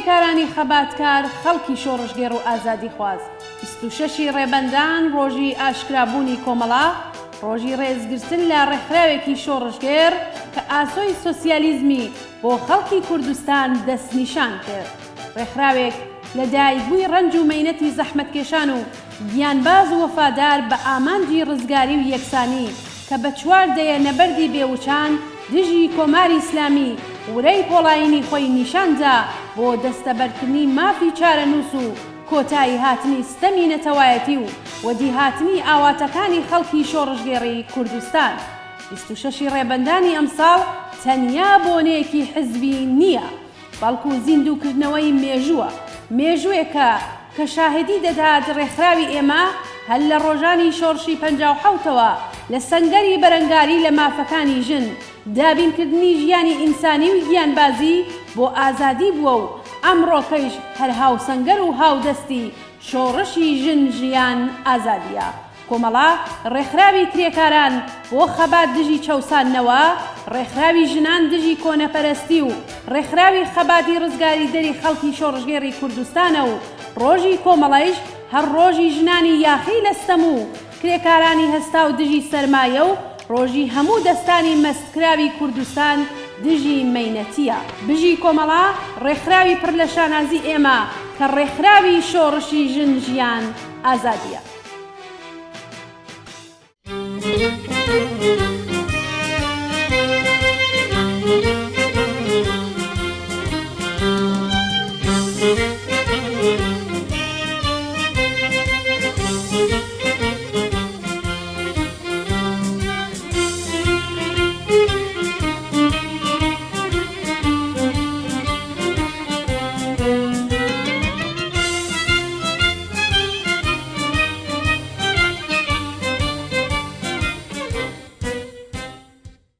کرێکارانی خەباتکار خەڵکی شۆڕشگێڕ و ئازادی خواز 26 ڕێبەندان ڕۆژی ئاشکرابوونی کۆمەڵا ڕۆژی ڕێزگرتن لە ڕێکخراوێکی شۆڕشگێڕ کە ئاسۆی سۆسیالیزمی بۆ خەڵکی کوردستان دەستنیشان کرد. ڕێکخراوێک لە دایکبووی ڕەنج و مەینەتی زەحمەتکێشان و گیانباز و وەفادار بە ئامانجی ڕزگاری و یەکسانی کە بە 4 دەیە نەبەردی بێوچان دژی کۆماری ئیسلامی ورەی پۆڵاینی خۆی نیشاندا بۆ دەستەبەرکردنی مافی چارەنووس و کۆتایی هاتنی ستەمی نەتەوایەتی و وەدی هاتنی ئاواتەکانی خەڵکی شۆڕژگێڕی کوردستان. 26 ڕێبەندانی ئەمساڵ تەنیا بۆنەیەکی حزبی نییە، بەڵکو زیندووکردنەوەی مێژوویەکە کە شاهدی دەدات ڕێکخراوی ئێمە هەل لە ڕۆژانی شۆڕشی 57ەوە لە سەنگەری بەرەنگاری لە مافەکانی ژن دابینکردنی ژیانی ئینسانی و گیانبازی بۆ ئازادی بووە و ئەمڕۆکەیش هەر هاوسەنگەر و هاودەستی شۆڕشی ژن ژیان ئازادیە. کۆمەڵا ڕێکخراوی کرێکاران بۆ خەبات دژی چەوساننەوە، ڕێکخراوی ژنان دژی کۆنەپەرستی و ڕێکخراوی خەباتی ڕزگاری دەری خەڵکی شۆڕژگێڕی کوردستانە و ڕۆژی کۆمەڵەیش هەر ڕۆژی ژنانی یاخی لەستەم و کرێکارانی هەستا و دژی سەرمایە و ڕۆژی هەموو دەستانی مەستکراوی کوردستان دژی مەینەتیە. بژی کۆمەڵا ڕێکخراوی پڕ لە شانازی ئێمە کە ڕێکخراوی شۆڕشی ژن ژیان ئازادیە.